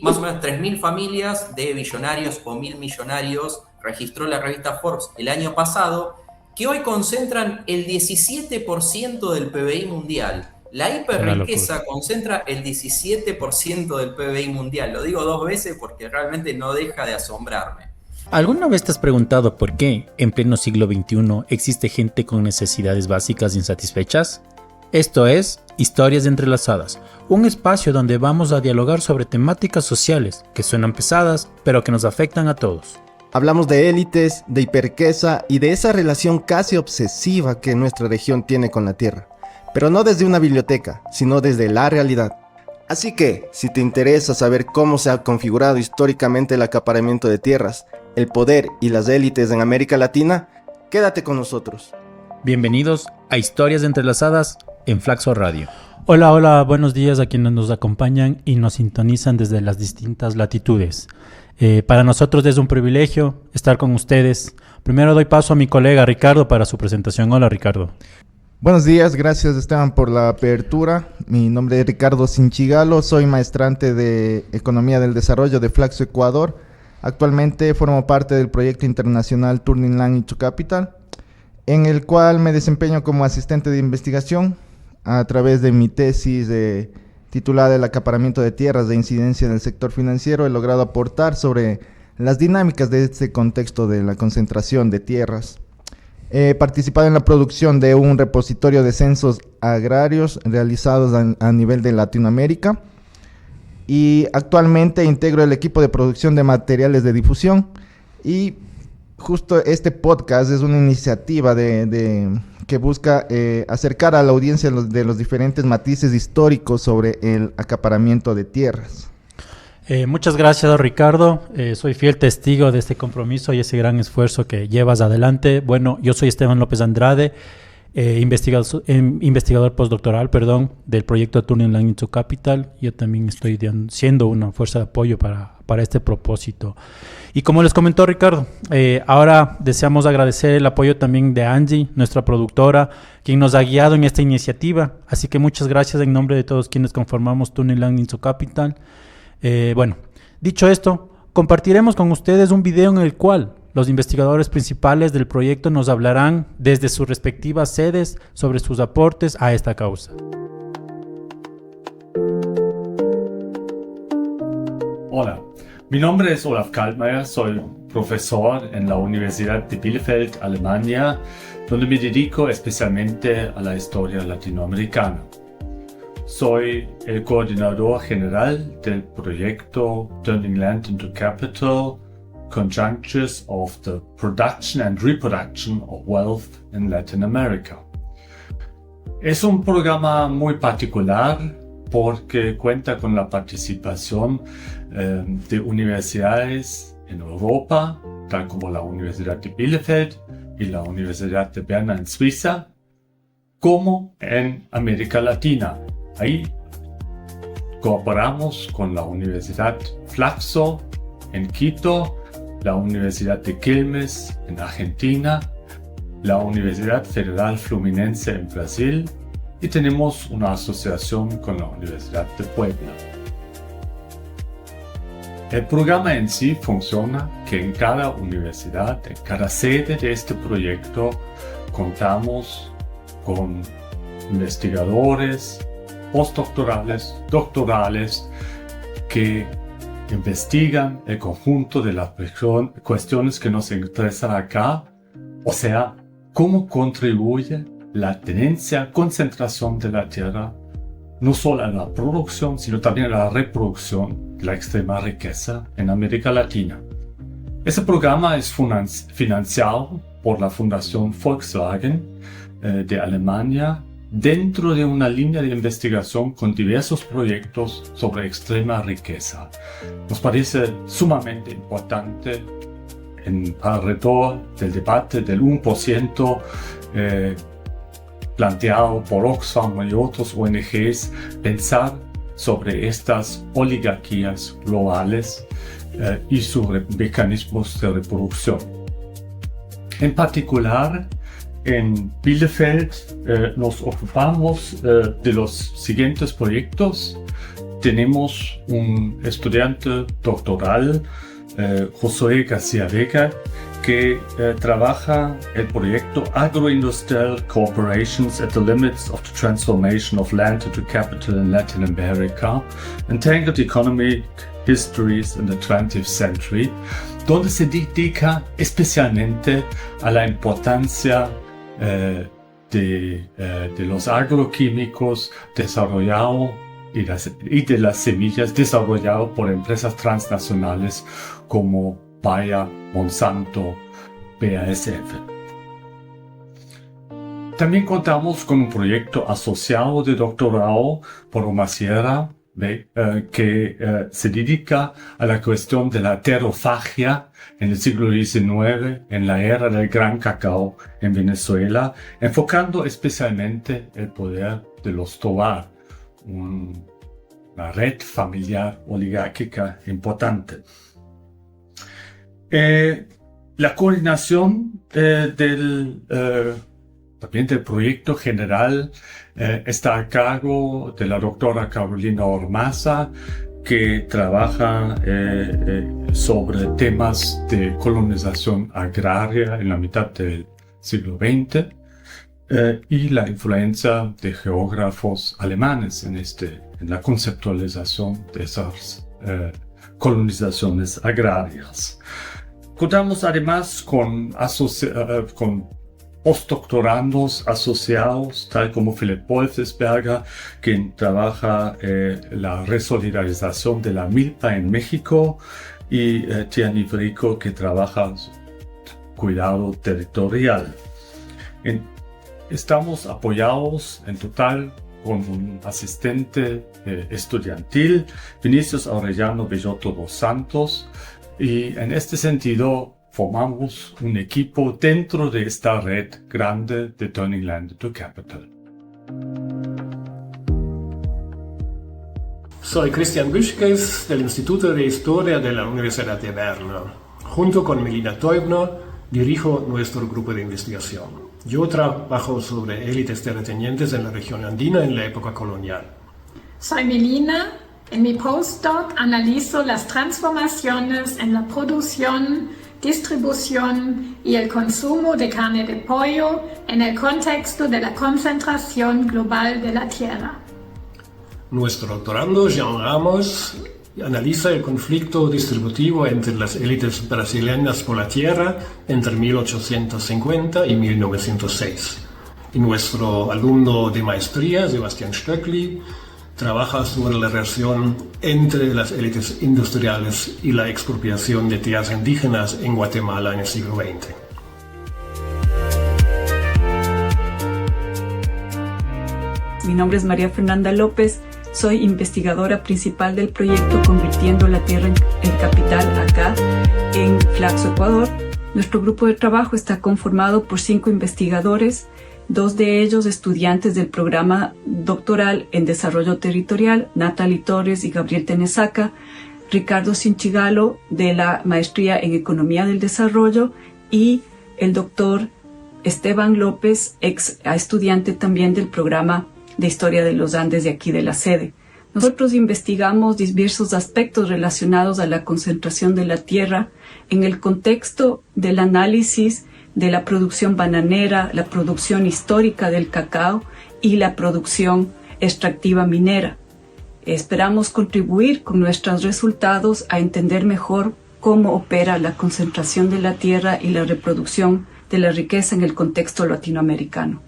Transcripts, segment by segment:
más o menos 3.000 familias de billonarios o 1.000 millonarios registró la revista Forbes el año pasado, que hoy concentran el 17% del PBI mundial. La Una locura. hiperriqueza concentra el 17% del PBI mundial. Lo digo dos veces porque realmente no deja de asombrarme. ¿Alguna vez te has preguntado por qué, en pleno siglo XXI, existe gente con necesidades básicas insatisfechas? Esto es Historias Entrelazadas, un espacio donde vamos a dialogar sobre temáticas sociales que suenan pesadas, pero que nos afectan a todos. Hablamos de élites, de hiperriqueza y de esa relación casi obsesiva que nuestra región tiene con la tierra. Pero no desde una biblioteca, sino desde la realidad. Así que, si te interesa saber cómo se ha configurado históricamente el acaparamiento de tierras, el poder y las élites en América Latina, quédate con nosotros. Bienvenidos a Historias Entrelazadas en Flaxo Radio. Hola, hola, buenos días a quienes nos acompañan y nos sintonizan desde las distintas latitudes. Para nosotros es un privilegio estar con ustedes. Primero doy paso a mi colega Ricardo para su presentación. Hola, Ricardo. Buenos días, gracias Esteban por la apertura. Mi nombre es Ricardo Sinchigalo, soy maestrante de Economía del Desarrollo de Flaxo Ecuador. Actualmente formo parte del proyecto internacional Turning Land into Capital, en el cual me desempeño como asistente de investigación a través de mi tesis titulada El acaparamiento de tierras de incidencia en el sector financiero. He logrado aportar sobre las dinámicas de este contexto de la concentración de tierras. He participado en la producción de un repositorio de censos agrarios realizados a nivel de Latinoamérica y actualmente integro el equipo de producción de materiales de difusión, y justo este podcast es una iniciativa que busca acercar a la audiencia de los diferentes matices históricos sobre el acaparamiento de tierras. Muchas gracias, Ricardo. Soy fiel testigo de este compromiso y ese gran esfuerzo que llevas adelante. Bueno, yo soy Esteban López Andrade, investigador postdoctoral, del proyecto Turning Land into Capital. Yo también estoy siendo una fuerza de apoyo para este propósito. Y como les comentó Ricardo, ahora deseamos agradecer el apoyo también de Angie, nuestra productora, quien nos ha guiado en esta iniciativa. Así que muchas gracias en nombre de todos quienes conformamos Turning Land into Capital. Dicho esto, compartiremos con ustedes un video en el cual los investigadores principales del proyecto nos hablarán desde sus respectivas sedes sobre sus aportes a esta causa. Hola, mi nombre es Olaf Kaltmeier, soy profesor en la Universidad de Bielefeld, Alemania, donde me dedico especialmente a la historia latinoamericana. Soy el coordinador general del proyecto Turning Land into Capital, Conjunctures of the Production and Reproduction of Wealth in Latin America. Es un programa muy particular porque cuenta con la participación de universidades en Europa, tal como la Universidad de Bielefeld y la Universidad de Berna en Suiza, como en América Latina. Ahí cooperamos con la Universidad Flaxo en Quito, la Universidad de Quilmes en Argentina, la Universidad Federal Fluminense en Brasil, y tenemos una asociación con la Universidad de Puebla. El programa en sí funciona que en cada universidad, en cada sede de este proyecto, contamos con investigadores, postdoctorales, doctorales, que investigan el conjunto de las cuestiones que nos interesan acá, o sea, cómo contribuye la tenencia, concentración de la tierra, no solo a la producción, sino también a la reproducción de la extrema riqueza en América Latina. Ese programa es financiado por la Fundación Volkswagen de Alemania, dentro de una línea de investigación con diversos proyectos sobre extrema riqueza. Nos parece sumamente importante alrededor del debate del 1% planteado por Oxfam y otros ONGs, pensar sobre estas oligarquías globales y sus mecanismos de reproducción. En particular, en Bielefeld nos ocupamos de los siguientes proyectos. tenemos un estudiante doctoral, Josué García Vega, que trabaja el proyecto Agroindustrial Cooperations at the Limits of the Transformation of Land into Capital in Latin America, Entangled Economic Histories in the 20th Century, donde se dedica especialmente a la importancia de los agroquímicos desarrollados y de las semillas desarrolladas por empresas transnacionales como Bayer, Monsanto, BASF. También contamos con un proyecto asociado de doctorado por Omar Sierra, que se dedica a la cuestión de la terofagia en el siglo XIX, en la era del gran cacao en Venezuela, enfocando especialmente el poder de los Tovar, una red familiar oligárquica importante. La coordinación también del proyecto general está a cargo de la doctora Carolina Ormaza, que trabaja sobre temas de colonización agraria en la mitad del siglo XX y la influencia de geógrafos alemanes en la conceptualización de esas colonizaciones agrarias. Contamos además con postdoctorandos asociados, tal como Philipp Wolfsberger, quien trabaja la resolidarización de la milpa en México, y Tiani Brico, que trabaja cuidado territorial. Estamos apoyados en total con un asistente estudiantil, Vinicius Aureliano Bellotto dos Santos, y en este sentido formamos un equipo dentro de esta red grande de Turning Land into Capital. Soy Christian Büschkes del Instituto de Historia de la Universidad de Berna. Junto con Melina Teubner dirijo nuestro grupo de investigación. Yo trabajo sobre élites terratenientes en la región andina en la época colonial. Soy Melina. En mi postdoc analizo las transformaciones en la producción, distribución y el consumo de carne de pollo en el contexto de la concentración global de la tierra. Nuestro doctorando, Jean Ramos, analiza el conflicto distributivo entre las élites brasileñas por la tierra entre 1850 y 1906. Y nuestro alumno de maestría, Sebastián Stöckli, trabaja sobre la relación entre las élites industriales y la expropiación de tierras indígenas en Guatemala en el siglo XX. Mi nombre es María Fernanda López, soy investigadora principal del proyecto Convirtiendo la Tierra en Capital acá en Flaxo, Ecuador. Nuestro grupo de trabajo está conformado por 5 investigadores, 2 de ellos estudiantes del programa doctoral en Desarrollo Territorial, Natalie Torres y Gabriel Tenesaca, Ricardo Sinchigalo de la Maestría en Economía del Desarrollo y el doctor Esteban López, ex estudiante también del programa de Historia de los Andes de aquí de la sede. Nosotros investigamos diversos aspectos relacionados a la concentración de la tierra en el contexto del análisis de la producción bananera, la producción histórica del cacao y la producción extractiva minera. Esperamos contribuir con nuestros resultados a entender mejor cómo opera la concentración de la tierra y la reproducción de la riqueza en el contexto latinoamericano.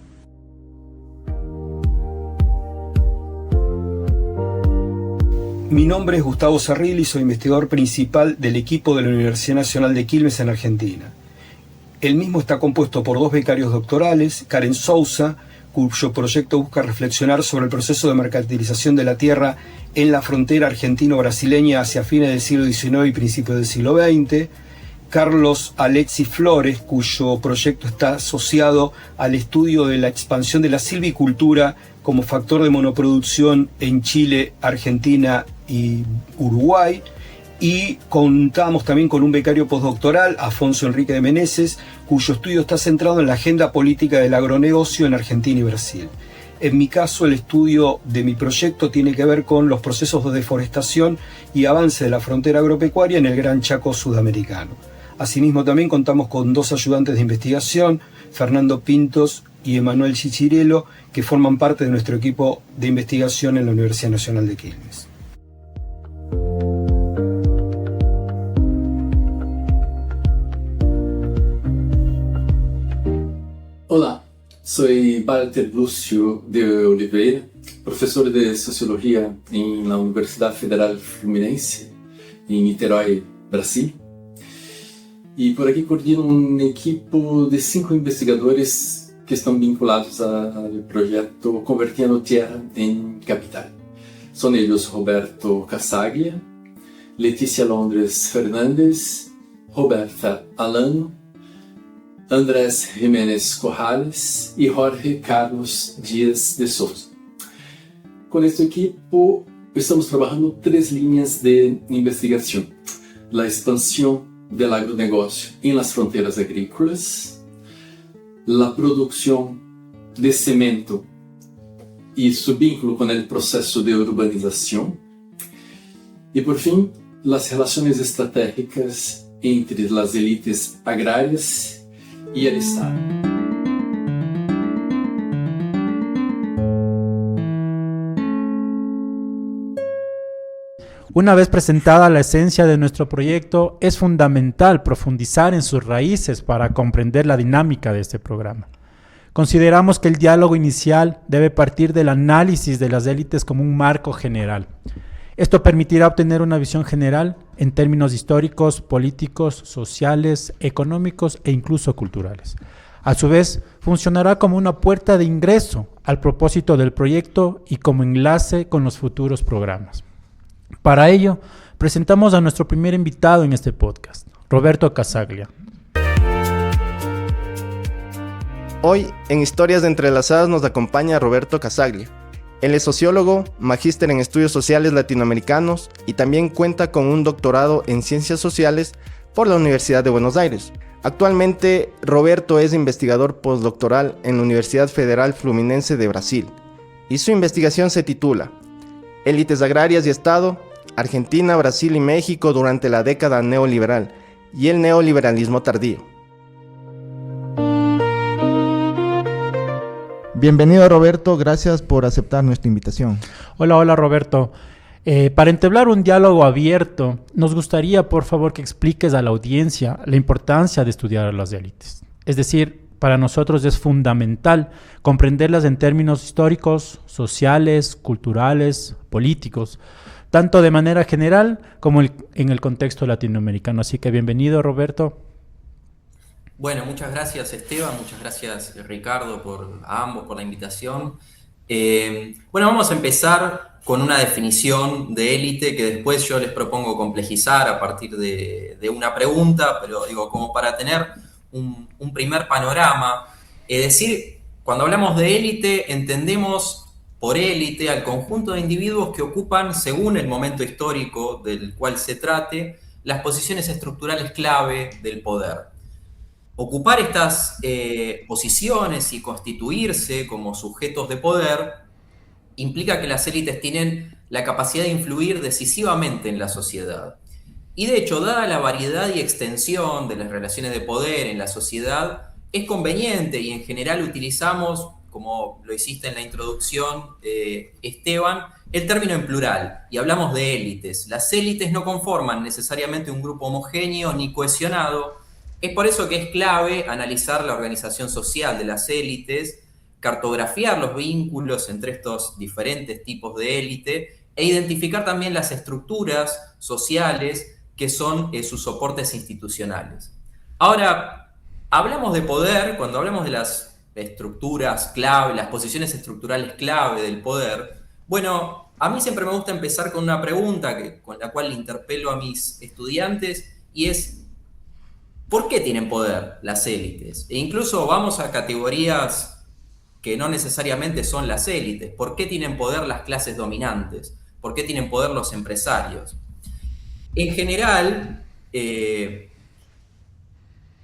Mi nombre es Gustavo Cerrilli y soy investigador principal del equipo de la Universidad Nacional de Quilmes en Argentina. El mismo está compuesto por 2 becarios doctorales, Karen Sousa, cuyo proyecto busca reflexionar sobre el proceso de mercantilización de la tierra en la frontera argentino-brasileña hacia fines del siglo XIX y principios del siglo XX, Carlos Alexis Flores, cuyo proyecto está asociado al estudio de la expansión de la silvicultura como factor de monoproducción en Chile, Argentina y Uruguay. Y contamos también con un becario postdoctoral, Afonso Enrique de Meneses, cuyo estudio está centrado en la agenda política del agronegocio en Argentina y Brasil. En mi caso, el estudio de mi proyecto tiene que ver con los procesos de deforestación y avance de la frontera agropecuaria en el Gran Chaco sudamericano. Asimismo, también contamos con 2 ayudantes de investigación, Fernando Pintos y Emanuel Chichirelo, que forman parte de nuestro equipo de investigación en la Universidad Nacional de Quilmes. Olá, soy Walter Lúcio de Oliveira, professor de Sociologia em la Universidade Federal Fluminense, em Niterói, Brasil. E por aqui coordeno um equipo de 5 investigadores que estão vinculados ao projeto Convertindo Tierra em Capital. São eles Roberto Casaglia, Letícia Londres Fernandes, Roberta Alano, Andrés Jiménez Corrales y Jorge Carlos Díaz de Souza. Con este equipo estamos trabajando 3 líneas de investigación: la expansión del agronegocio en las fronteras agrícolas, la producción de cemento y su vínculo con el proceso de urbanización, y por fin las relaciones estratégicas entre las élites agrarias y el Estado. Una vez presentada la esencia de nuestro proyecto, es fundamental profundizar en sus raíces para comprender la dinámica de este programa. Consideramos que el diálogo inicial debe partir del análisis de las élites como un marco general. Esto permitirá obtener una visión general en términos históricos, políticos, sociales, económicos e incluso culturales. A su vez, funcionará como una puerta de ingreso al propósito del proyecto y como enlace con los futuros programas. Para ello, presentamos a nuestro primer invitado en este podcast, Roberto Casaglia. Hoy, en Historias Entrelazadas, nos acompaña Roberto Casaglia. Él es sociólogo, magíster en estudios sociales latinoamericanos y también cuenta con un doctorado en ciencias sociales por la Universidad de Buenos Aires. Actualmente, Roberto es investigador postdoctoral en la Universidad Federal Fluminense de Brasil y su investigación se titula Élites agrarias y Estado, Argentina, Brasil y México durante la década neoliberal y el neoliberalismo tardío. Bienvenido Roberto, gracias por aceptar nuestra invitación. Hola Roberto. Para entablar un diálogo abierto, nos gustaría por favor que expliques a la audiencia la importancia de estudiar a las élites. Es decir, para nosotros es fundamental comprenderlas en términos históricos, sociales, culturales, políticos, tanto de manera general como en el contexto latinoamericano. Así que bienvenido Roberto. Bueno, muchas gracias Esteban, muchas gracias Ricardo a ambos por la invitación. Bueno, vamos a empezar con una definición de élite que después yo les propongo complejizar a partir de una pregunta, pero digo, como para tener un primer panorama. Es decir, cuando hablamos de élite, entendemos por élite al conjunto de individuos que ocupan, según el momento histórico del cual se trate, las posiciones estructurales clave del poder. Ocupar estas posiciones y constituirse como sujetos de poder implica que las élites tienen la capacidad de influir decisivamente en la sociedad. Y de hecho, dada la variedad y extensión de las relaciones de poder en la sociedad, es conveniente y en general utilizamos, como lo hiciste en la introducción, Esteban, el término en plural y hablamos de élites. Las élites no conforman necesariamente un grupo homogéneo ni cohesionado. Es por eso que es clave analizar la organización social de las élites, cartografiar los vínculos entre estos diferentes tipos de élite e identificar también las estructuras sociales que son sus soportes institucionales. Ahora, hablamos de poder, cuando hablamos de las estructuras clave, las posiciones estructurales clave del poder, bueno, a mí siempre me gusta empezar con una pregunta con la cual interpelo a mis estudiantes y es ¿por qué tienen poder las élites? E incluso vamos a categorías que no necesariamente son las élites. ¿Por qué tienen poder las clases dominantes? ¿Por qué tienen poder los empresarios? En general,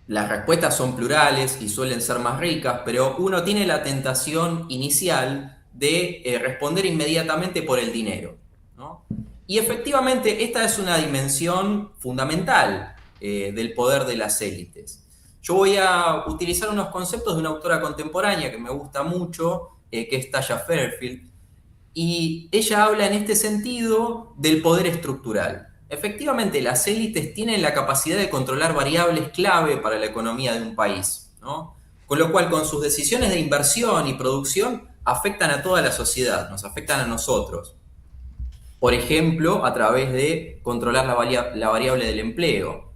las respuestas son plurales y suelen ser más ricas, pero uno tiene la tentación inicial de responder inmediatamente por el dinero, ¿no? Y efectivamente esta es una dimensión fundamental del poder de las élites. Yo voy a utilizar unos conceptos de una autora contemporánea que me gusta mucho, que es Taya Fairfield, y ella habla en este sentido del poder estructural. Efectivamente, las élites tienen la capacidad de controlar variables clave para la economía de un país, ¿no? Con lo cual, con sus decisiones de inversión y producción, afectan a toda la sociedad, nos afectan a nosotros. Por ejemplo, a través de controlar la variable del empleo.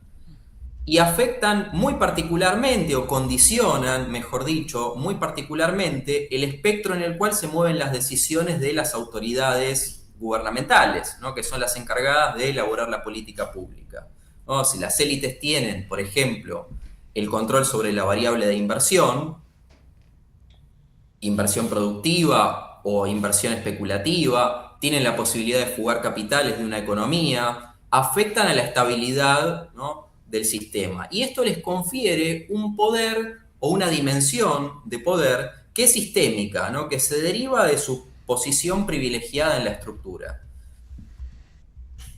Y afectan muy particularmente, o condicionan, mejor dicho, muy particularmente, el espectro en el cual se mueven las decisiones de las autoridades gubernamentales, ¿no? Que son las encargadas de elaborar la política pública, ¿no? Si las élites tienen, por ejemplo, el control sobre la variable de inversión productiva o inversión especulativa, tienen la posibilidad de fugar capitales de una economía, afectan a la estabilidad, ¿no?, del sistema. Y esto les confiere un poder o una dimensión de poder que es sistémica, ¿no?, que se deriva de su posición privilegiada en la estructura.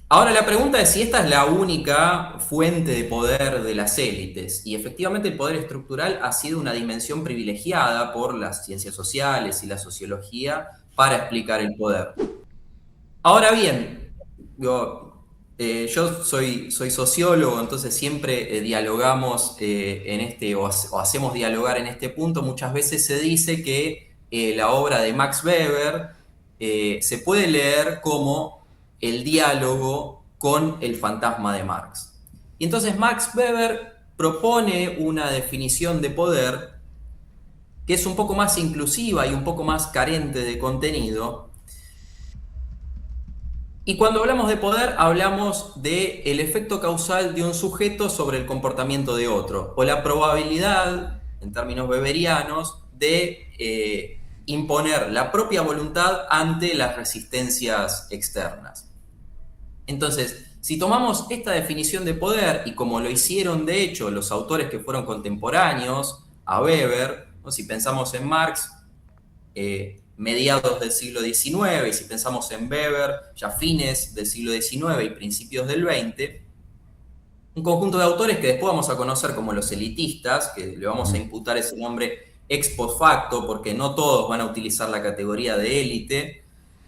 Ahora la pregunta es si esta es la única fuente de poder de las élites. Y efectivamente el poder estructural ha sido una dimensión privilegiada por las ciencias sociales y la sociología para explicar el poder. Ahora bien, yo soy sociólogo, entonces siempre dialogamos o hacemos dialogar en este punto. Muchas veces se dice que la obra de Max Weber se puede leer como el diálogo con el fantasma de Marx. Y entonces Max Weber propone una definición de poder que es un poco más inclusiva y un poco más carente de contenido. Y cuando hablamos de poder, hablamos del efecto causal de un sujeto sobre el comportamiento de otro, o la probabilidad, en términos weberianos, de imponer la propia voluntad ante las resistencias externas. Entonces, si tomamos esta definición de poder, y como lo hicieron de hecho los autores que fueron contemporáneos a Weber, ¿no?, si pensamos en Marx, mediados del siglo XIX, y si pensamos en Weber, ya fines del siglo XIX y principios del XX, un conjunto de autores que después vamos a conocer como los elitistas, que le vamos a imputar ese nombre ex post facto, porque no todos van a utilizar la categoría de élite,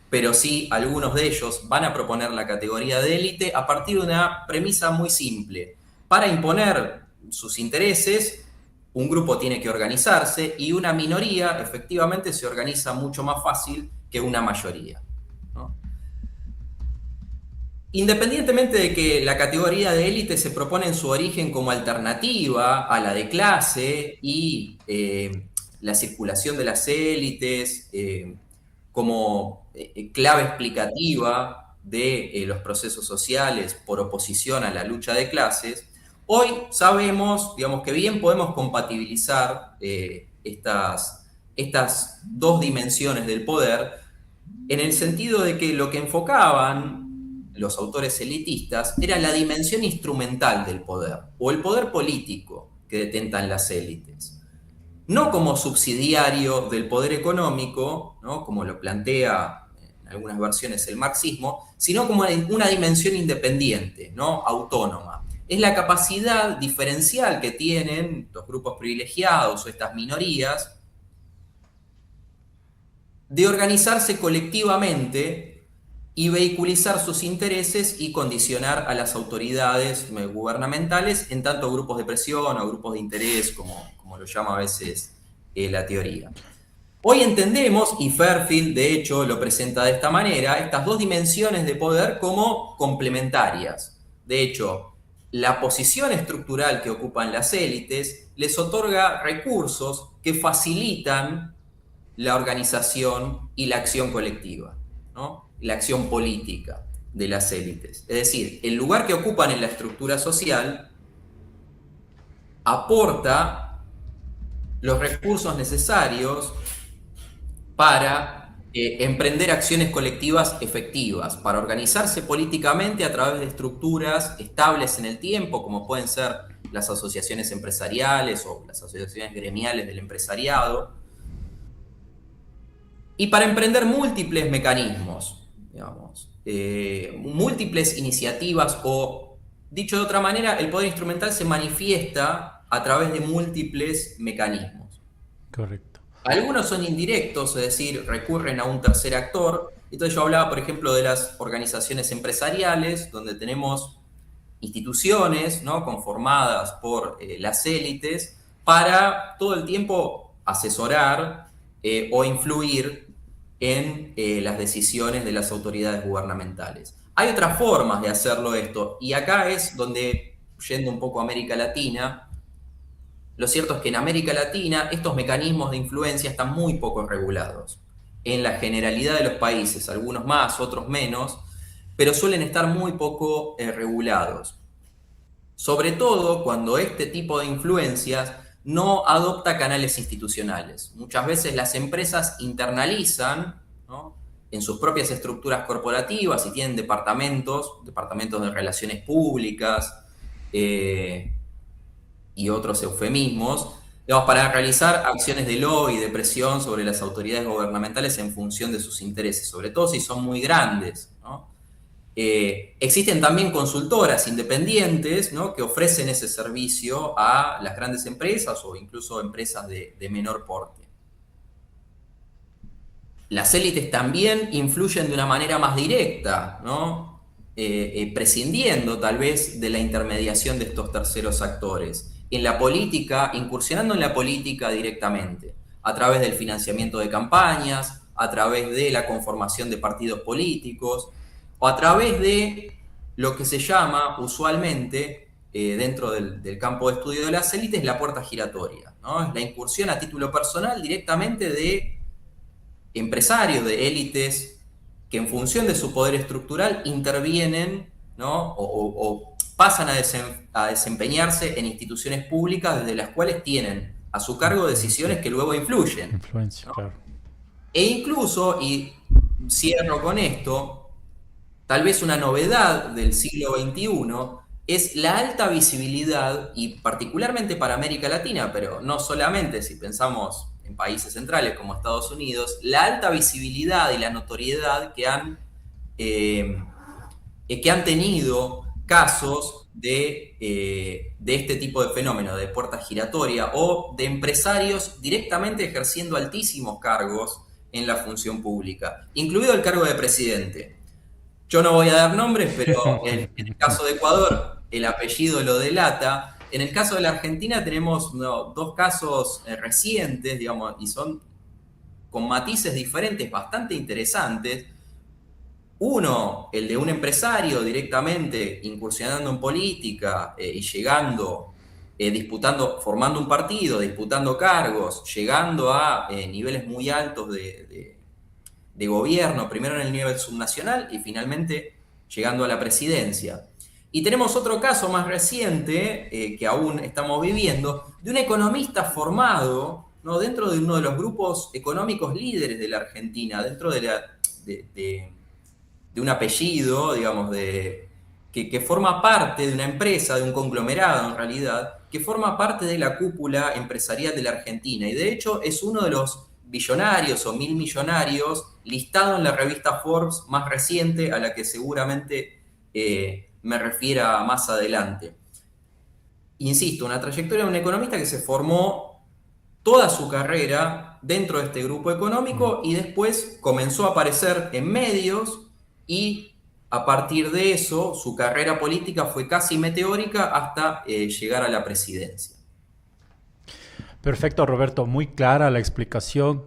pero sí algunos de ellos van a proponer la categoría de élite a partir de una premisa muy simple. Para imponer sus intereses, un grupo tiene que organizarse, y una minoría efectivamente se organiza mucho más fácil que una mayoría, ¿no? Independientemente de que la categoría de élite se propone en su origen como alternativa a la de clase y la circulación de las élites como clave explicativa de los procesos sociales por oposición a la lucha de clases, hoy sabemos, digamos, que bien podemos compatibilizar estas dos dimensiones del poder, en el sentido de que lo que enfocaban los autores elitistas era la dimensión instrumental del poder, o el poder político que detentan las élites. No como subsidiario del poder económico, ¿no?, como lo plantea en algunas versiones el marxismo, sino como una dimensión independiente, ¿no?, autónoma. Es la capacidad diferencial que tienen los grupos privilegiados o estas minorías de organizarse colectivamente y vehiculizar sus intereses y condicionar a las autoridades gubernamentales en tanto grupos de presión o grupos de interés, como lo llama a veces la teoría. Hoy entendemos, y Fairfield de hecho lo presenta de esta manera, estas dos dimensiones de poder como complementarias. De hecho, la posición estructural que ocupan las élites les otorga recursos que facilitan la organización y la acción colectiva, ¿no?, la acción política de las élites. Es decir, el lugar que ocupan en la estructura social aporta los recursos necesarios para emprender acciones colectivas efectivas, para organizarse políticamente a través de estructuras estables en el tiempo, como pueden ser las asociaciones empresariales o las asociaciones gremiales del empresariado, y para emprender múltiples mecanismos, digamos, múltiples iniciativas o, dicho de otra manera, el poder instrumental se manifiesta a través de múltiples mecanismos. Correcto. Algunos son indirectos, es decir, recurren a un tercer actor. Entonces yo hablaba, por ejemplo, de las organizaciones empresariales, donde tenemos instituciones, ¿no?, conformadas por las élites para todo el tiempo asesorar o influir en las decisiones de las autoridades gubernamentales. Hay otras formas de hacerlo esto, y acá es donde, yendo un poco a América Latina, lo cierto es que en América Latina estos mecanismos de influencia están muy poco regulados. En la generalidad de los países, algunos más, otros menos, pero suelen estar muy poco regulados. Sobre todo cuando este tipo de influencias no adopta canales institucionales. Muchas veces las empresas internalizan, ¿no?, en sus propias estructuras corporativas y tienen departamentos de relaciones públicas y otros eufemismos, digamos, para realizar acciones de lobby y de presión sobre las autoridades gubernamentales en función de sus intereses, sobre todo si son muy grandes, ¿no? Existen también consultoras independientes, ¿no?, que ofrecen ese servicio a las grandes empresas o incluso empresas de menor porte. Las élites también influyen de una manera más directa, ¿no?, prescindiendo tal vez de la intermediación de estos terceros actores. En la política, incursionando en la política directamente, a través del financiamiento de campañas, a través de la conformación de partidos políticos, o a través de lo que se llama usualmente, dentro del campo de estudio de las élites, la puerta giratoria, ¿no? Es la incursión a título personal directamente de empresarios, de élites, que en función de su poder estructural intervienen, ¿no?, o pasan a desempeñarse en instituciones públicas desde las cuales tienen a su cargo decisiones que luego influyen. Influencia, ¿no? claro. E incluso, y cierro con esto, tal vez una novedad del siglo XXI es la alta visibilidad, y particularmente para América Latina, pero no solamente si pensamos en países centrales como Estados Unidos, la alta visibilidad y la notoriedad que han tenido casos de este tipo de fenómeno, de puerta giratoria, o de empresarios directamente ejerciendo altísimos cargos en la función pública, incluido el cargo de presidente. Yo no voy a dar nombres, pero en el caso de Ecuador el apellido lo delata. En el caso de la Argentina tenemos dos casos recientes, digamos, y son con matices diferentes bastante interesantes. Uno, el de un empresario directamente incursionando en política y llegando, formando un partido, disputando cargos, llegando a niveles muy altos de gobierno, primero en el nivel subnacional y finalmente llegando a la presidencia. Y tenemos otro caso más reciente, que aún estamos viviendo, de un economista formado, ¿no?, dentro de uno de los grupos económicos líderes de la Argentina, dentro de un apellido, digamos, que forma parte de una empresa, de un conglomerado en realidad, que forma parte de la cúpula empresarial de la Argentina. Y de hecho es uno de los billonarios o 1000 millonarios listado en la revista Forbes más reciente, a la que seguramente me refiera más adelante. Insisto, una trayectoria de un economista que se formó toda su carrera dentro de este grupo económico y después comenzó a aparecer en medios, y a partir de eso su carrera política fue casi meteórica hasta llegar a la presidencia. Perfecto, Roberto, muy clara la explicación.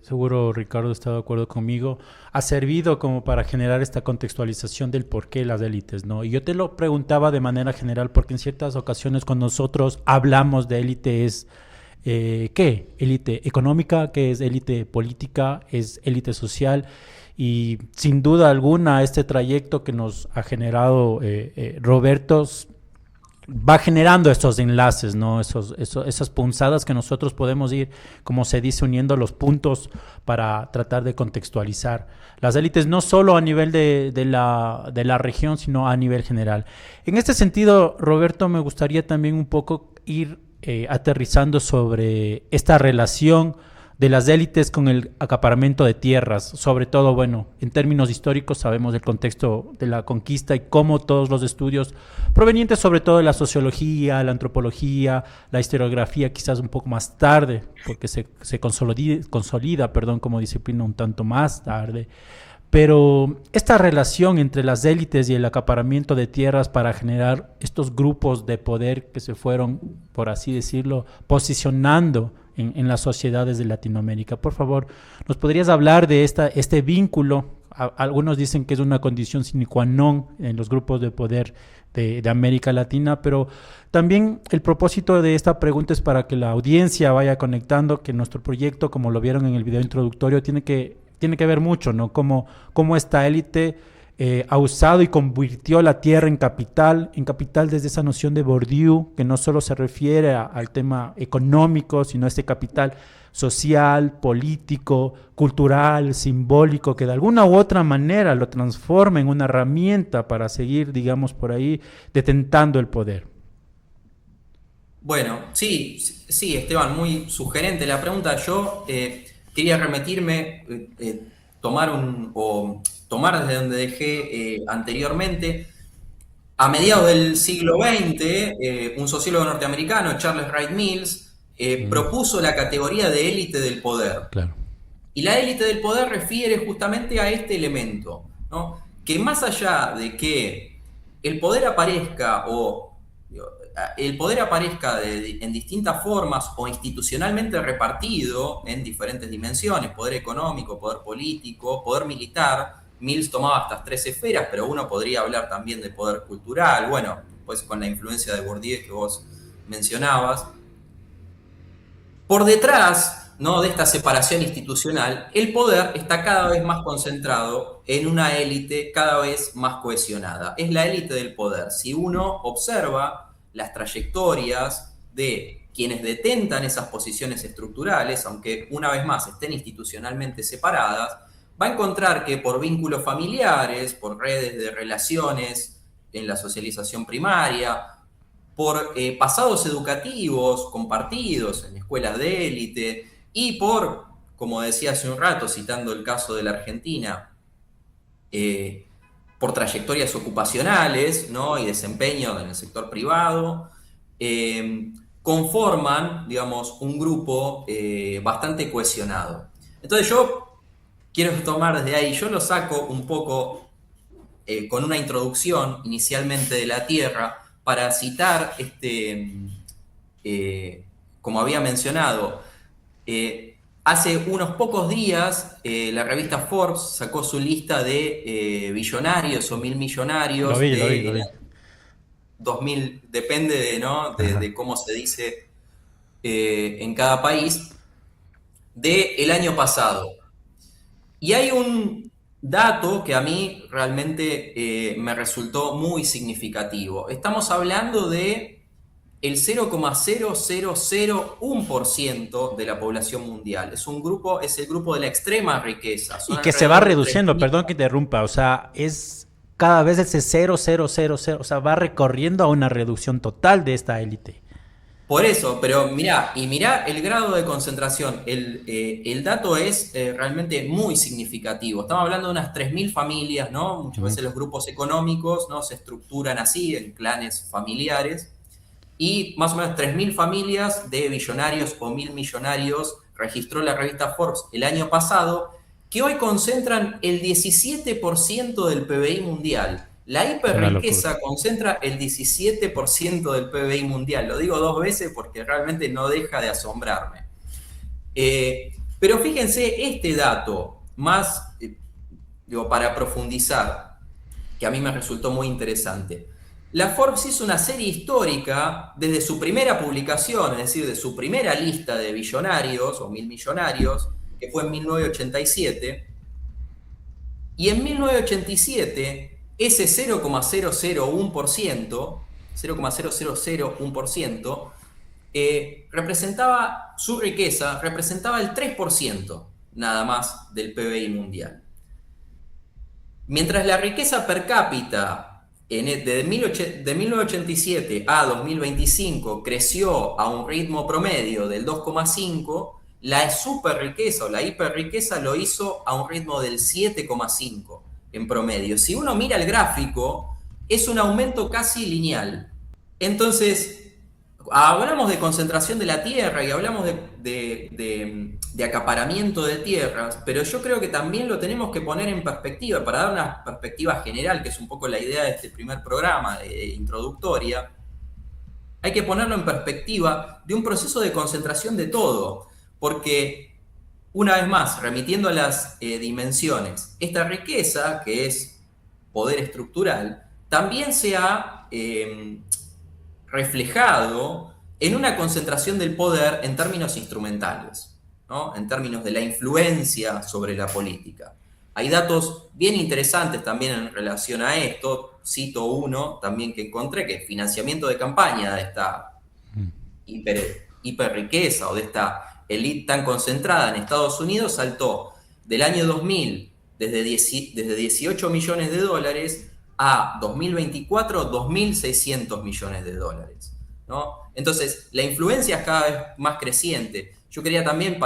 Seguro Ricardo está de acuerdo conmigo. Ha servido como para generar esta contextualización del por qué las élites, ¿no? Y yo te lo preguntaba de manera general porque en ciertas ocasiones cuando nosotros hablamos de élite es ¿qué? Élite económica, ¿qué es élite política? ¿Es élite social? Y sin duda alguna este trayecto que nos ha generado Roberto va generando estos enlaces, ¿no? Esas punzadas que nosotros podemos ir, como se dice, uniendo los puntos para tratar de contextualizar las élites, no solo a nivel de la región, sino a nivel general. En este sentido, Roberto, me gustaría también un poco ir aterrizando sobre esta relación de las élites con el acaparamiento de tierras, sobre todo, bueno, en términos históricos sabemos del contexto de la conquista y cómo todos los estudios provenientes sobre todo de la sociología, la antropología, la historiografía, quizás un poco más tarde, porque se consolida, como disciplina un tanto más tarde. Pero esta relación entre las élites y el acaparamiento de tierras para generar estos grupos de poder que se fueron, por así decirlo, posicionando en las sociedades de Latinoamérica. Por favor, ¿nos podrías hablar de este vínculo? Algunos dicen que es una condición sine qua non en los grupos de poder de América Latina, pero también el propósito de esta pregunta es para que la audiencia vaya conectando que nuestro proyecto, como lo vieron en el video introductorio, tiene que ver mucho, ¿no? Cómo esta élite ha usado y convirtió la tierra en capital desde esa noción de Bourdieu, que no solo se refiere al tema económico, sino a este capital social, político, cultural, simbólico, que de alguna u otra manera lo transforma en una herramienta para seguir, digamos, por ahí, detentando el poder. Bueno, sí, Esteban, muy sugerente la pregunta. Yo quería remitirme, tomar desde donde dejé anteriormente. A mediados del siglo XX, un sociólogo norteamericano, Charles Wright Mills, propuso la categoría de élite del poder. Claro. Y la élite del poder refiere justamente a este elemento, ¿no? Que más allá de que el poder aparezca en distintas formas o institucionalmente repartido en diferentes dimensiones, poder económico, poder político, poder militar. Mills tomaba estas 3 esferas, pero uno podría hablar también de poder cultural, bueno, pues con la influencia de Bourdieu que vos mencionabas. Por detrás, ¿no?, de esta separación institucional, el poder está cada vez más concentrado en una élite cada vez más cohesionada. Es la élite del poder. Si uno observa las trayectorias de quienes detentan esas posiciones estructurales, aunque una vez más estén institucionalmente separadas, va a encontrar que por vínculos familiares, por redes de relaciones en la socialización primaria, por pasados educativos compartidos en escuelas de élite y por, como decía hace un rato, citando el caso de la Argentina, por trayectorias ocupacionales, ¿no?, y desempeño en el sector privado, conforman, digamos, un grupo bastante cohesionado. Entonces yo quiero tomar desde ahí, yo lo saco un poco con una introducción inicialmente de la Tierra para citar, como había mencionado, hace unos pocos días la revista Forbes sacó su lista de billonarios o 1000 millonarios. Lo vi. 2000, depende de cómo se dice en cada país, del año pasado. Y hay un dato que a mí realmente me resultó muy significativo. Estamos hablando de el 0,0001% de la población mundial. Es el grupo de la extrema riqueza. Y que se va reduciendo, perdón que interrumpa, o sea, es cada vez ese 0,000, o sea, va recorriendo a una reducción total de esta élite. Por eso, pero mirá el grado de concentración. El dato es realmente muy significativo. Estamos hablando de unas 3.000 familias, ¿no? Muchas veces los grupos económicos, ¿no?, se estructuran así, en clanes familiares. Y más o menos 3.000 familias de billonarios o 1.000 millonarios registró la revista Forbes el año pasado, que hoy concentran el 17% del PBI mundial. La hiperriqueza concentra el 17% del PBI mundial. Lo digo 2 veces porque realmente no deja de asombrarme. Pero fíjense este dato, más para profundizar, que a mí me resultó muy interesante. La Forbes hizo una serie histórica desde su primera publicación, es decir, de su primera lista de billonarios o 1000 millonarios, que fue en 1987. Y en 1987... ese 0,001%, representaba su riqueza, representaba el 3% nada más del PBI mundial. Mientras la riqueza per cápita de 1987 a 2025 creció a un ritmo promedio del 2,5, La super riqueza o la hiperriqueza lo hizo a un ritmo del 7,5 en promedio. Si uno mira el gráfico, es un aumento casi lineal. Entonces, hablamos de concentración de la tierra y hablamos de acaparamiento de tierras, pero yo creo que también lo tenemos que poner en perspectiva, para dar una perspectiva general, que es un poco la idea de este primer programa introductoria. Hay que ponerlo en perspectiva de un proceso de concentración de todo, porque, una vez más, remitiendo a las dimensiones, esta riqueza, que es poder estructural, también se ha reflejado en una concentración del poder en términos instrumentales, ¿no? En términos de la influencia sobre la política. Hay datos bien interesantes también en relación a esto. Cito uno también que encontré, que es financiamiento de campaña de esta hiperriqueza o de esta élite tan concentrada en Estados Unidos saltó del año 2000 desde 18 millones de dólares a 2024 2.600 millones de dólares, ¿no? Entonces, la influencia es cada vez más creciente. Yo quería también,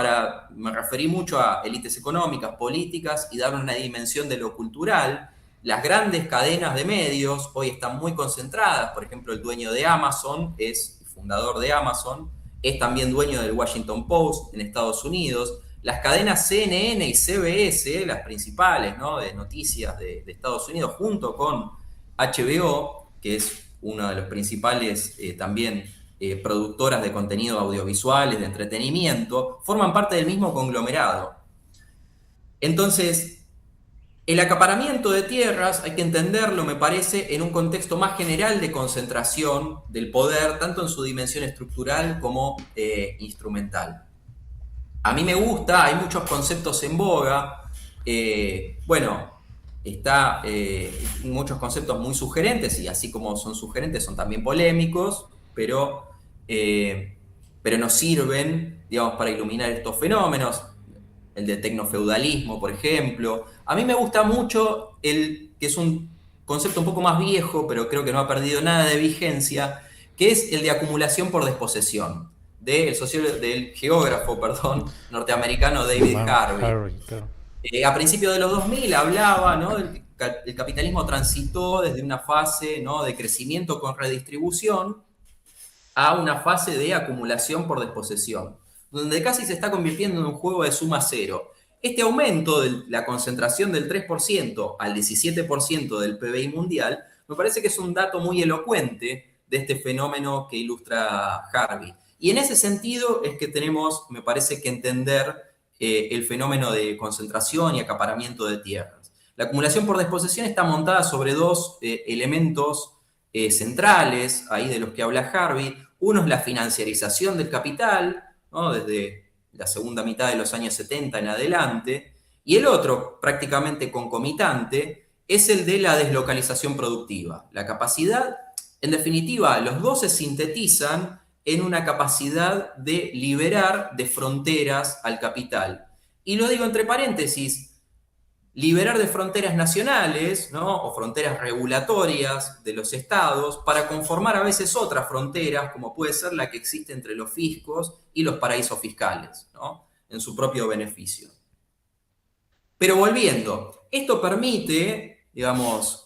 me referí mucho a élites económicas, políticas, y darle una dimensión de lo cultural. Las grandes cadenas de medios hoy están muy concentradas. Por ejemplo, el dueño de Amazon es fundador de Amazon, es también dueño del Washington Post en Estados Unidos. Las cadenas CNN y CBS, las principales, ¿no?, de noticias de Estados Unidos, junto con HBO, que es una de las principales también productoras de contenido audiovisuales, de entretenimiento, forman parte del mismo conglomerado. Entonces, el acaparamiento de tierras hay que entenderlo, me parece, en un contexto más general de concentración del poder, tanto en su dimensión estructural como instrumental. A mí me gusta, hay muchos conceptos en boga. Está muchos conceptos muy sugerentes, y así como son sugerentes, son también polémicos, pero nos sirven, digamos, para iluminar estos fenómenos. El de tecnofeudalismo, por ejemplo. A mí me gusta mucho que es un concepto un poco más viejo, pero creo que no ha perdido nada de vigencia, que es el de acumulación por desposesión, del geógrafo norteamericano David Harvey. A principios de los 2000 hablaba, ¿no?, el capitalismo transitó desde una fase, ¿no?, de crecimiento con redistribución a una fase de acumulación por desposesión, donde casi se está convirtiendo en un juego de suma cero. Este aumento de la concentración del 3% al 17% del PBI mundial me parece que es un dato muy elocuente de este fenómeno que ilustra Harvey. Y en ese sentido es que tenemos, me parece, que entender el fenómeno de concentración y acaparamiento de tierras. La acumulación por desposesión está montada sobre dos elementos centrales, ahí de los que habla Harvey. Uno es la financiarización del capital, ¿no?, desde la segunda mitad de los años 70 en adelante, y el otro, prácticamente concomitante, es el de la deslocalización productiva. La capacidad, en definitiva, los dos se sintetizan en una capacidad de liberar de fronteras al capital. Y lo digo entre paréntesis, liberar de fronteras nacionales, ¿no?, o fronteras regulatorias de los estados, para conformar a veces otras fronteras, como puede ser la que existe entre los fiscos y los paraísos fiscales, ¿no?, en su propio beneficio. Pero volviendo, esto permite, digamos,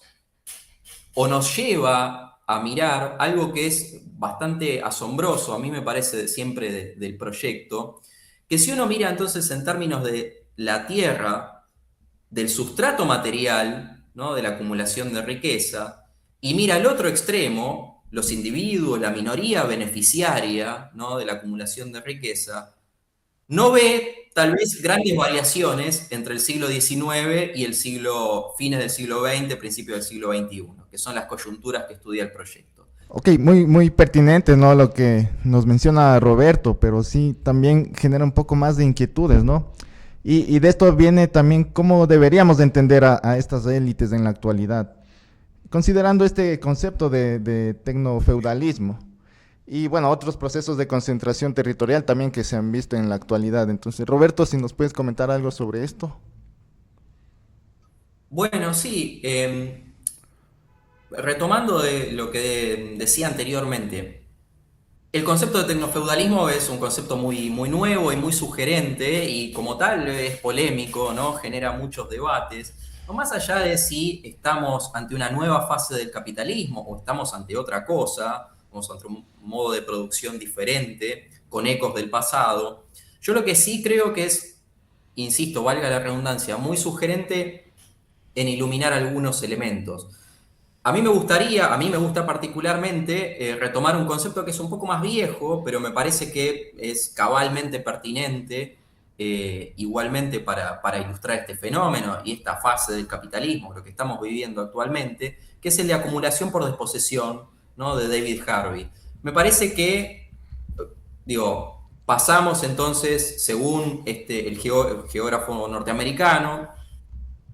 o nos lleva a mirar algo que es bastante asombroso, a mí me parece siempre del proyecto, que si uno mira entonces en términos de la tierra, del sustrato material, ¿no?, de la acumulación de riqueza, y mira al otro extremo, los individuos, la minoría beneficiaria, ¿no?, de la acumulación de riqueza, no ve tal vez grandes variaciones entre el siglo XIX y fines del siglo XX, principios del siglo XXI, que son las coyunturas que estudia el proyecto. Ok, muy pertinente, ¿no?, lo que nos menciona Roberto, pero sí también genera un poco más de inquietudes, ¿no? Y de esto viene también cómo deberíamos de entender a estas élites en la actualidad, considerando este concepto de tecnofeudalismo y, bueno, otros procesos de concentración territorial también que se han visto en la actualidad. Entonces, Roberto, si nos puedes comentar algo sobre esto. Bueno, sí, retomando de lo que decía anteriormente, El concepto de tecnofeudalismo es un concepto muy, muy nuevo y muy sugerente y como tal es polémico, ¿no? Genera muchos debates. No más allá de si estamos ante una nueva fase del capitalismo o estamos ante otra cosa, estamos ante un modo de producción diferente, con ecos del pasado. Yo lo que sí creo que es, insisto, valga la redundancia, muy sugerente en iluminar algunos elementos. A mí me gusta particularmente retomar un concepto que es un poco más viejo, pero me parece que es cabalmente pertinente igualmente para ilustrar este fenómeno y esta fase del capitalismo, lo que estamos viviendo actualmente, que es el de acumulación por desposesión, ¿no? De David Harvey. Me parece que, pasamos entonces, según el geógrafo norteamericano,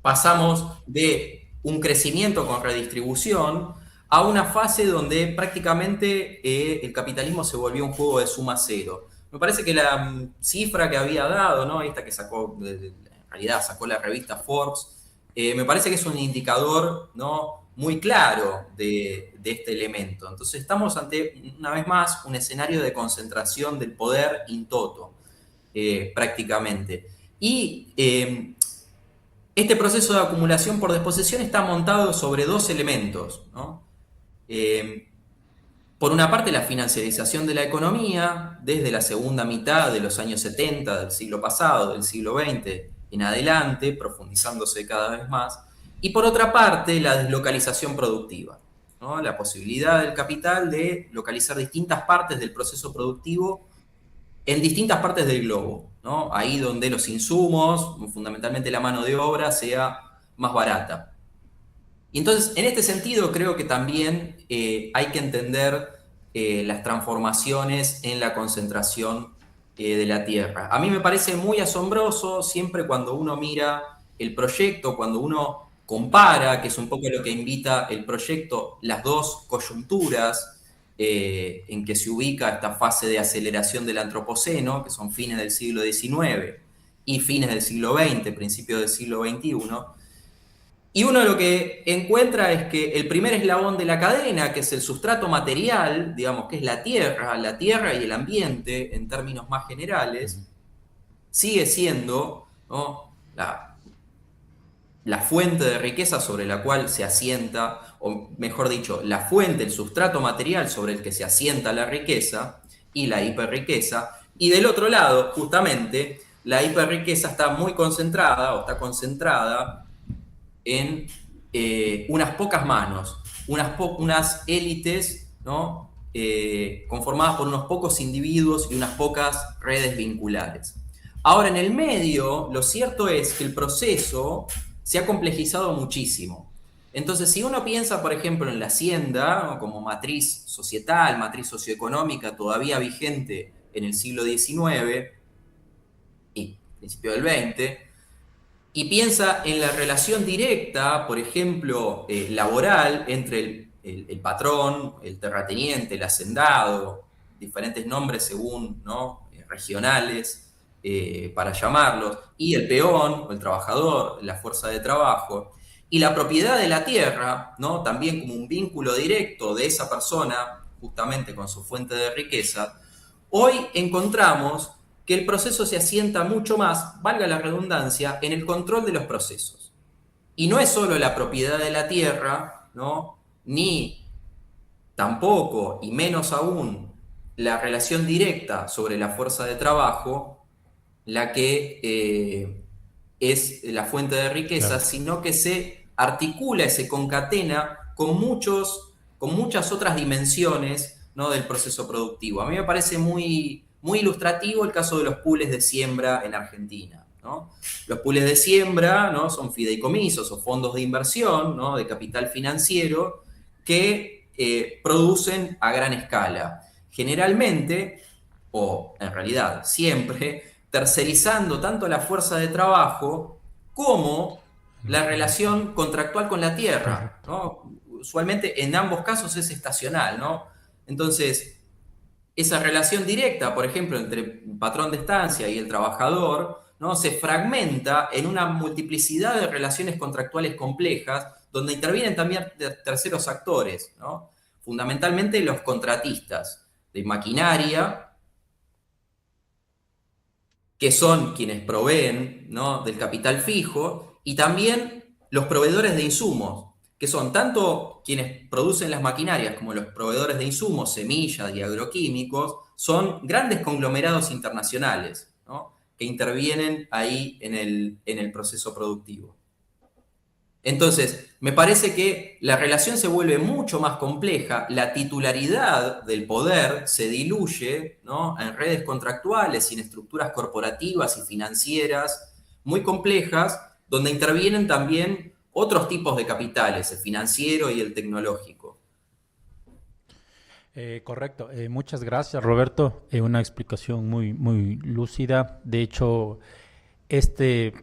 pasamos de un crecimiento con redistribución a una fase donde prácticamente el capitalismo se volvió un juego de suma cero. Me parece que la cifra que había dado, ¿no? Esta que sacó, en realidad sacó la revista Forbes, me parece que es un indicador, ¿no? Muy claro de este elemento. Entonces estamos ante, una vez más, un escenario de concentración del poder in toto, prácticamente. Y este proceso de acumulación por desposesión está montado sobre dos elementos, ¿no? Por una parte, la financiarización de la economía, desde la segunda mitad de los años 70 del siglo pasado, del siglo XX en adelante, profundizándose cada vez más. Y por otra parte, la deslocalización productiva, ¿no? La posibilidad del capital de localizar distintas partes del proceso productivo en distintas partes del globo, ¿no? Ahí donde los insumos, fundamentalmente la mano de obra, sea más barata. Y entonces, en este sentido, creo que también hay que entender las transformaciones en la concentración de la tierra. A mí me parece muy asombroso siempre cuando uno mira el proyecto, cuando uno compara, que es un poco lo que invita el proyecto, las dos coyunturas en que se ubica esta fase de aceleración del antropoceno, que son fines del siglo XIX y fines del siglo XX, principios del siglo XXI. Y uno lo que encuentra es que el primer eslabón de la cadena, que es el sustrato material, digamos que es la tierra y el ambiente en términos más generales, sigue siendo, ¿no? la fuente de riqueza sobre la cual se asienta, o mejor dicho, la fuente, el sustrato material sobre el que se asienta la riqueza y la hiperriqueza. Y del otro lado, justamente, la hiperriqueza está muy concentrada o está concentrada en unas pocas manos, unas élites, ¿no? Conformadas por unos pocos individuos y unas pocas redes vinculares. Ahora, en el medio, lo cierto es que el proceso se ha complejizado muchísimo. Entonces, si uno piensa, por ejemplo, en la hacienda, ¿no? Como matriz societal, matriz socioeconómica todavía vigente en el siglo XIX y principio del XX, y piensa en la relación directa, por ejemplo, laboral entre el patrón, el terrateniente, el hacendado, diferentes nombres según, ¿no? Regionales, para llamarlos, y el peón, o el trabajador, la fuerza de trabajo, y la propiedad de la tierra, ¿no? También como un vínculo directo de esa persona, justamente con su fuente de riqueza, hoy encontramos que el proceso se asienta mucho más, valga la redundancia, en el control de los procesos. Y no es solo la propiedad de la tierra, ¿no? Ni tampoco, y menos aún, la relación directa sobre la fuerza de trabajo, la que es la fuente de riqueza, claro, sino que se articula y se concatena con muchas otras dimensiones, ¿no? Del proceso productivo. A mí me parece muy ilustrativo el caso de los pools de siembra en Argentina, ¿no? Los pools de siembra, ¿no? Son fideicomisos o fondos de inversión, ¿no? De capital financiero que producen a gran escala. Generalmente, o en realidad siempre, tercerizando tanto la fuerza de trabajo como la relación contractual con la tierra, ¿no? Usualmente en ambos casos es estacional, ¿no? Entonces, esa relación directa, por ejemplo, entre el patrón de estancia y el trabajador, ¿no? Se fragmenta en una multiplicidad de relaciones contractuales complejas donde intervienen también terceros actores, ¿no? Fundamentalmente los contratistas, de maquinaria, que son quienes proveen, ¿no?, del capital fijo, y también los proveedores de insumos, que son tanto quienes producen las maquinarias como los proveedores de insumos, semillas y agroquímicos, son grandes conglomerados internacionales, ¿no?, que intervienen ahí en el proceso productivo. Entonces, me parece que la relación se vuelve mucho más compleja, la titularidad del poder se diluye, ¿no?, en redes contractuales y en estructuras corporativas y financieras muy complejas, donde intervienen también otros tipos de capitales, el financiero y el tecnológico. Correcto. Muchas gracias, Roberto. Una explicación muy, muy lúcida. De hecho, este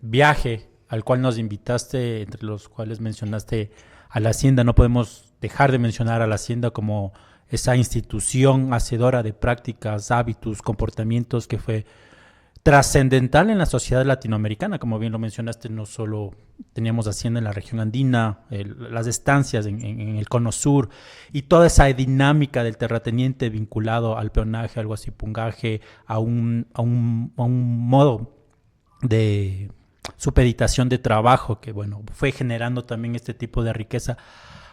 viaje al cual nos invitaste, entre los cuales mencionaste a la Hacienda, no podemos dejar de mencionar a la Hacienda como esa institución hacedora de prácticas, hábitos, comportamientos que fue trascendental en la sociedad latinoamericana. Como bien lo mencionaste, no solo teníamos Hacienda en la región andina, las estancias en el cono sur y toda esa dinámica del terrateniente vinculado al peonaje, al guasipungaje, a un modo de supeditación de trabajo que, bueno, fue generando también este tipo de riqueza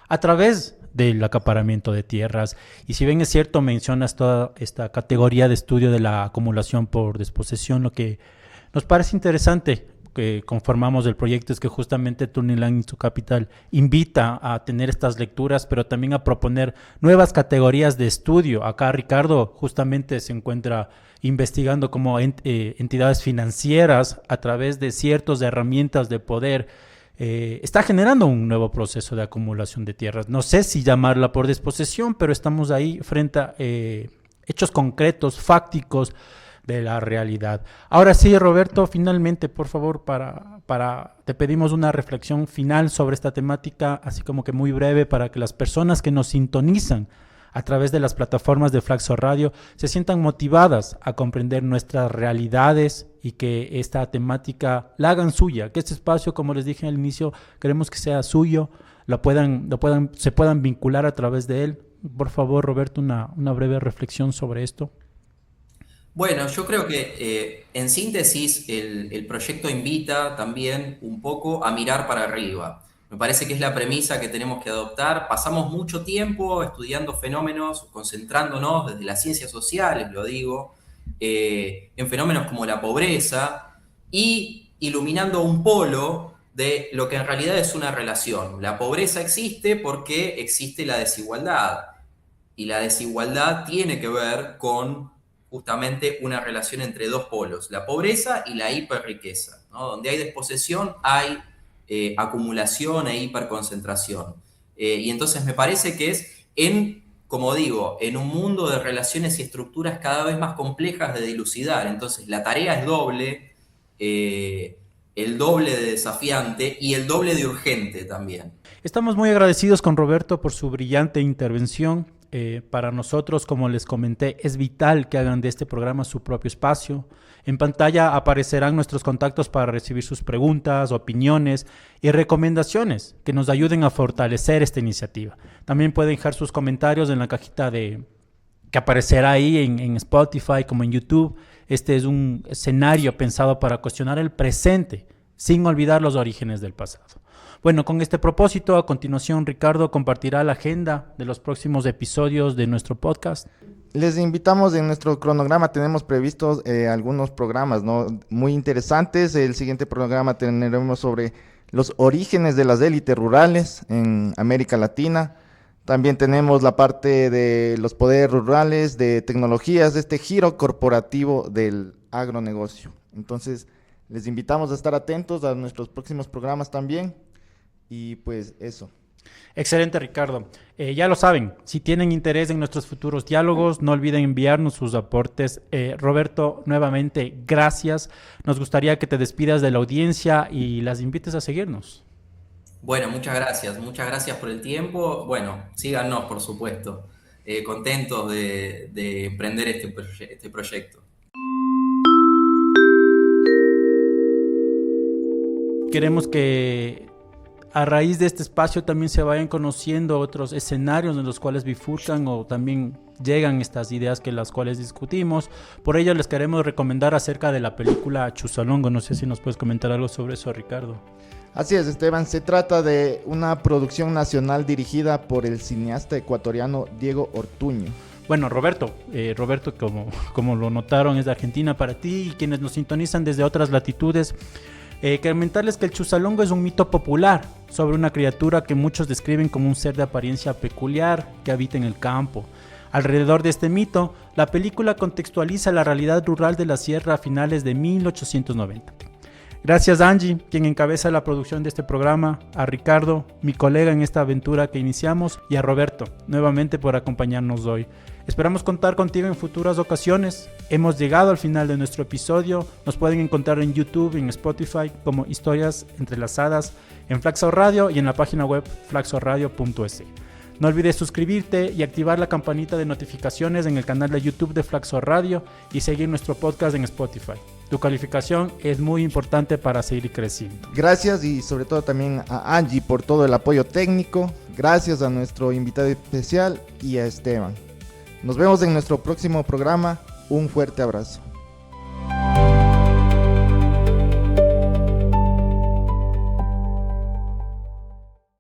a través del acaparamiento de tierras. Y si bien es cierto, mencionas toda esta categoría de estudio de la acumulación por desposesión, lo que nos parece interesante que conformamos el proyecto es que justamente Turning Land into Capital invita a tener estas lecturas, pero también a proponer nuevas categorías de estudio. Acá Ricardo justamente se encuentra investigando cómo entidades financieras, a través de ciertas herramientas de poder, está generando un nuevo proceso de acumulación de tierras. No sé si llamarla por desposesión, pero estamos ahí frente a hechos concretos, fácticos de la realidad. Ahora sí, Roberto, finalmente, por favor, te pedimos una reflexión final sobre esta temática, así como que muy breve, para que las personas que nos sintonizan a través de las plataformas de Flaxo Radio se sientan motivadas a comprender nuestras realidades y que esta temática la hagan suya, que este espacio, como les dije al inicio, queremos que sea suyo, se puedan vincular a través de él. Por favor, Roberto, una breve reflexión sobre esto. Bueno, yo creo que en síntesis el proyecto invita también un poco a mirar para arriba. Me parece que es la premisa que tenemos que adoptar. Pasamos mucho tiempo estudiando fenómenos, concentrándonos desde las ciencias sociales, lo digo, en fenómenos como la pobreza y iluminando un polo de lo que en realidad es una relación. La pobreza existe porque existe la desigualdad y la desigualdad tiene que ver con justamente una relación entre dos polos, la pobreza y la hiperriqueza, ¿no? Donde hay desposesión hay acumulación e hiperconcentración. Y entonces me parece que es como digo, en un mundo de relaciones y estructuras cada vez más complejas de dilucidar. Entonces la tarea es doble, el doble de desafiante y el doble de urgente también. Estamos muy agradecidos con Roberto por su brillante intervención. Para nosotros, como les comenté, es vital que hagan de este programa su propio espacio. En pantalla aparecerán nuestros contactos para recibir sus preguntas, opiniones y recomendaciones que nos ayuden a fortalecer esta iniciativa. También pueden dejar sus comentarios en la cajita que aparecerá ahí en Spotify como en YouTube. Este es un escenario pensado para cuestionar el presente sin olvidar los orígenes del pasado. Bueno, con este propósito, a continuación Ricardo compartirá la agenda de los próximos episodios de nuestro podcast. Les invitamos, en nuestro cronograma tenemos previstos algunos programas, ¿no?, muy interesantes. El siguiente programa tendremos sobre los orígenes de las élites rurales en América Latina. También tenemos la parte de los poderes rurales, de tecnologías, de este giro corporativo del agronegocio. Entonces, les invitamos a estar atentos a nuestros próximos programas también. Y pues eso. Excelente, Ricardo. Ya lo saben, si tienen interés en nuestros futuros diálogos, no olviden enviarnos sus aportes. Roberto, nuevamente, gracias. Nos gustaría que te despidas de la audiencia y las invites a seguirnos. Bueno, muchas gracias por el tiempo. Bueno, síganos, por supuesto. Contentos de emprender este proyecto. Queremos que a raíz de este espacio también se vayan conociendo otros escenarios en los cuales bifurcan o también llegan estas ideas que las cuales discutimos. Por ello les queremos recomendar acerca de la película Chuzalongo. No sé si nos puedes comentar algo sobre eso, Ricardo. Así es, Esteban, se trata de una producción nacional dirigida por el cineasta ecuatoriano Diego Ortuño. Bueno, Roberto, como lo notaron, es de Argentina para ti y quienes nos sintonizan desde otras latitudes. Comentarles que el Chuzalongo es un mito popular sobre una criatura que muchos describen como un ser de apariencia peculiar que habita en el campo. Alrededor de este mito, la película contextualiza la realidad rural de la sierra a finales de 1890. Gracias a Angie, quien encabeza la producción de este programa, a Ricardo, mi colega en esta aventura que iniciamos, y a Roberto, nuevamente por acompañarnos hoy. Esperamos contar contigo en futuras ocasiones. Hemos llegado al final de nuestro episodio. Nos pueden encontrar en YouTube y en Spotify como Historias Entrelazadas, en Flaxo Radio y en la página web flaxoradio.es. No olvides suscribirte y activar la campanita de notificaciones en el canal de YouTube de Flaxo Radio y seguir nuestro podcast en Spotify. Tu calificación es muy importante para seguir creciendo. Gracias y sobre todo también a Angie por todo el apoyo técnico. Gracias a nuestro invitado especial y a Esteban. Nos vemos en nuestro próximo programa. Un fuerte abrazo.